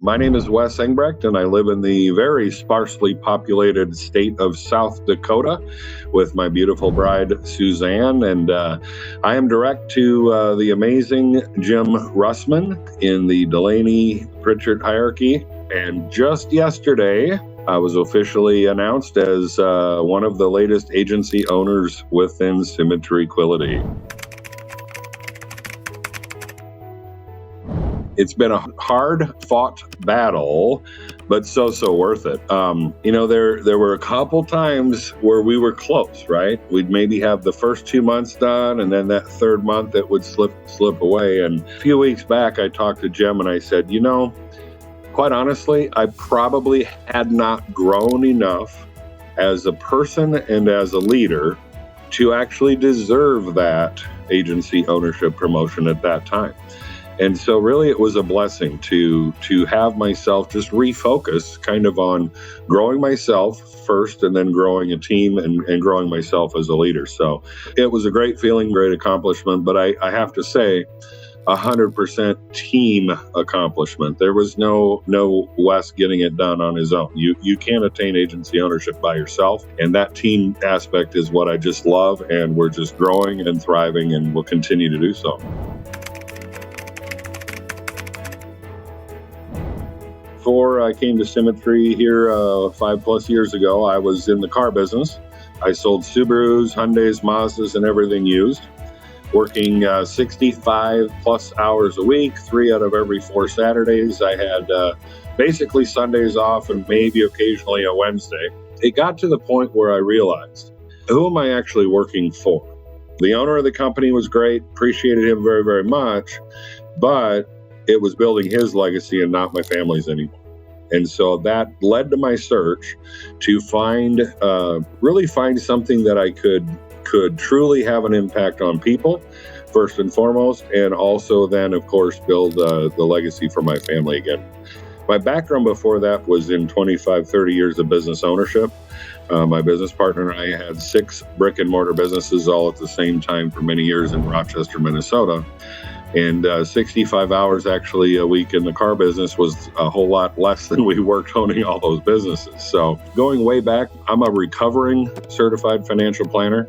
My name is Wes Engbrecht, and I live in the very sparsely populated state of South Dakota with my beautiful bride, Suzanne. And I am direct to the amazing Jim Russman in the Delaney Pritchett hierarchy. And just yesterday, I was officially announced as one of the latest agency owners within Symmetry Quality. It's been a hard-fought battle, but so worth it. There were a couple times where we were close, right? We'd maybe have the first 2 months done, and then that third month it would slip away. And a few weeks back, I talked to Jim and I said, quite honestly, I probably had not grown enough as a person and as a leader to actually deserve that agency ownership promotion at that time. And so really it was a blessing to have myself just refocus kind of on growing myself first and then growing a team and growing myself as a leader. So it was a great feeling, great accomplishment, but I have to say 100% team accomplishment. There was no Wes getting it done on his own. You can't attain agency ownership by yourself. And that team aspect is what I just love. And we're just growing and thriving and will continue to do so. Before I came to Symmetry here 5+ years ago, I was in the car business. I sold Subarus, Hyundais, Mazdas, and everything used, working 65+ hours a week, 3 out of every 4 Saturdays. I had basically Sundays off and maybe occasionally a Wednesday. It got to the point where I realized, who am I actually working for? The owner of the company was great, appreciated him very, very much, but it was building his legacy and not my family's anymore. And so that led to my search to really find something that I could truly have an impact on people, first and foremost, and also then, of course, build the legacy for my family again. My background before that was in 25-30 years of business ownership. My business partner and I had 6 brick and mortar businesses all at the same time for many years in Rochester, Minnesota. And 65 hours actually a week in the car business was a whole lot less than we worked owning all those businesses. So going way back, I'm a recovering certified financial planner.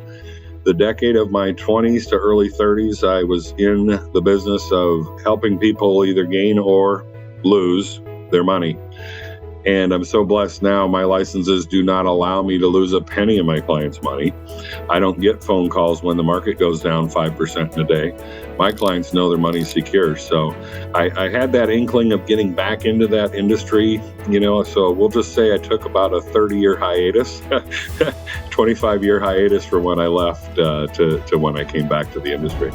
The decade of my 20s to early 30s, I was in the business of helping people either gain or lose their money. And I'm so blessed now, my licenses do not allow me to lose a penny of my clients' money. I don't get phone calls when the market goes down 5% in a day. My clients know their money's secure. So I had that inkling of getting back into that industry, so we'll just say I took about a 30-year hiatus, 25-year hiatus from when I left to when I came back to the industry.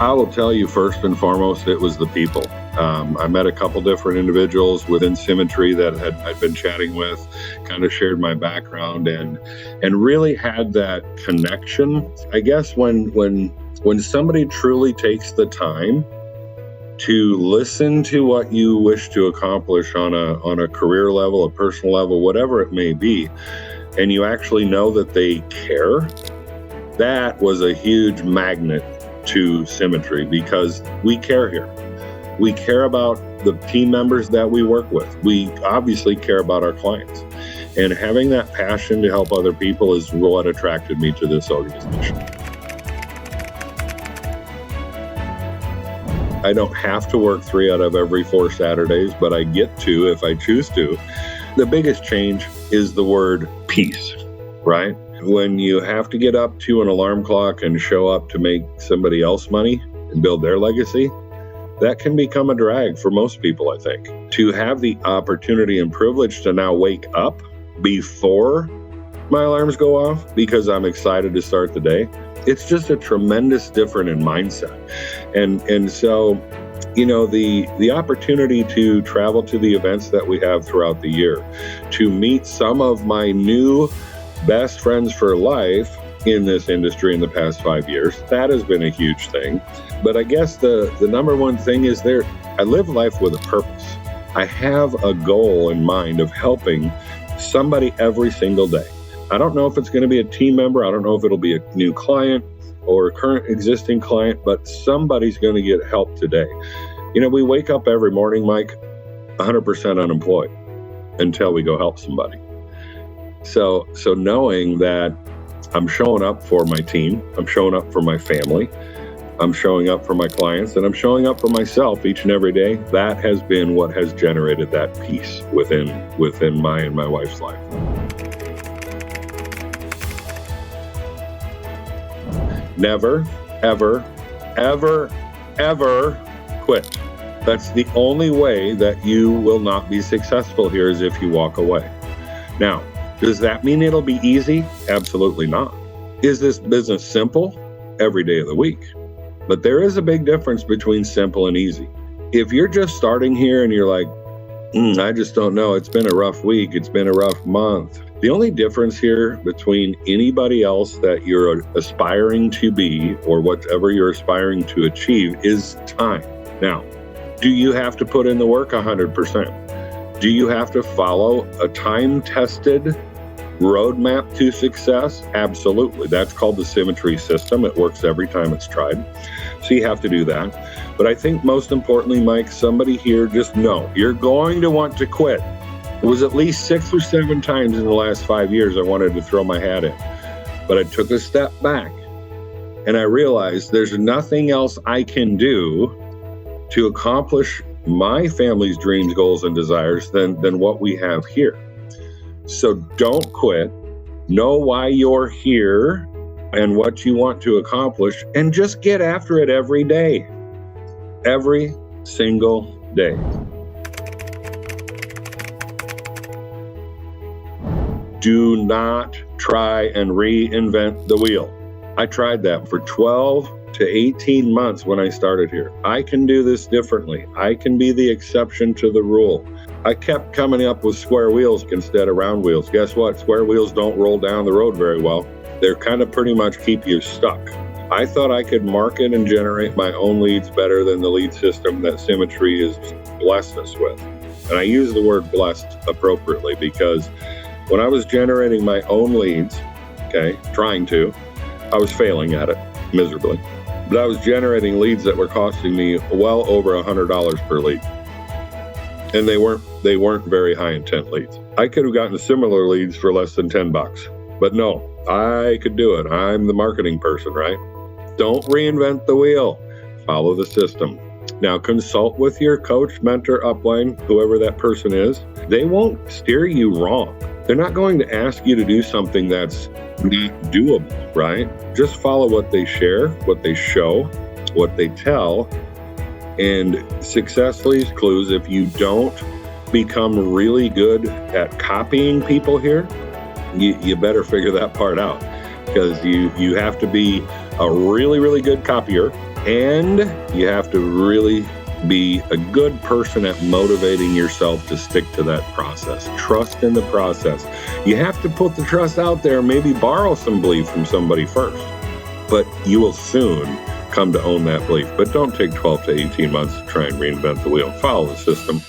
I will tell you first and foremost, it was the people. I met a couple different individuals within Symmetry that I'd been chatting with, kind of shared my background and really had that connection. I guess when somebody truly takes the time to listen to what you wish to accomplish on a career level, a personal level, whatever it may be, and you actually know that they care, that was a huge magnet to Symmetry because we care here. We care about the team members that we work with. We obviously care about our clients. And having that passion to help other people is what attracted me to this organization. I don't have to work 3 out of every 4 Saturdays, but I get to if I choose to. The biggest change is the word peace, right? When you have to get up to an alarm clock and show up to make somebody else money and build their legacy, that can become a drag for most people, I think. To have the opportunity and privilege to now wake up before my alarms go off because I'm excited to start the day, it's just a tremendous difference in mindset. And so, the opportunity to travel to the events that we have throughout the year, to meet some of my new best friends for life in this industry in the past 5 years, that has been a huge thing. But I guess the number one thing is I live life with a purpose. I have a goal in mind of helping somebody every single day. I don't know if it's going to be a team member. I don't know if it'll be a new client or a current existing client, but somebody's going to get help today. We wake up every morning, Mike, 100% unemployed until we go help somebody. So knowing that I'm showing up for my team, I'm showing up for my family, I'm showing up for my clients, and I'm showing up for myself each and every day, that has been what has generated that peace within my and my wife's life. Never, ever, ever, ever quit. That's the only way that you will not be successful here, is if you walk away. Now, does that mean it'll be easy? Absolutely not. Is this business simple? Every day of the week. But there is a big difference between simple and easy. If you're just starting here and you're like, I just don't know, it's been a rough week, it's been a rough month. The only difference here between anybody else that you're aspiring to be, or whatever you're aspiring to achieve, is time. Now, do you have to put in the work 100%? Do you have to follow a time-tested roadmap to success? Absolutely. That's called the Symmetry system. It works every time it's tried. So you have to do that. But I think most importantly, Mike, somebody here, just know you're going to want to quit. It was at least 6 or 7 times in the last 5 years I wanted to throw my hat in. But I took a step back and I realized there's nothing else I can do to accomplish my family's dreams, goals, and desires than what we have here. So don't quit. Know why you're here and what you want to accomplish, and just get after it every day. Every single day. Do not try and reinvent the wheel. I tried that for 12 to 18 months when I started here. I can do this differently. I can be the exception to the rule. I kept coming up with square wheels instead of round wheels. Guess what? Square wheels don't roll down the road very well. They're kind of pretty much keep you stuck. I thought I could market and generate my own leads better than the lead system that Symmetry has blessed us with. And I use the word blessed appropriately, because when I was generating my own leads, trying to, I was failing at it miserably. But I was generating leads that were costing me well over $100 per lead. And they weren't very high intent leads. I could have gotten similar leads for less than $10. But no, I could do it. I'm the marketing person, right? Don't reinvent the wheel. Follow the system. Now, consult with your coach, mentor, upline, whoever that person is. They won't steer you wrong. They're not going to ask you to do something that's not doable, right? Just follow what they share, what they show, what they tell. And success leaves clues. If you don't become really good at copying people here, you better figure that part out, because you have to be a really, really good copier, and you have to really be a good person at motivating yourself to stick to that process. Trust in the process. You have to put the trust out there, maybe borrow some belief from somebody first, but you will soon come to own that belief. But don't take 12 to 18 months to try and reinvent the wheel. Follow the system.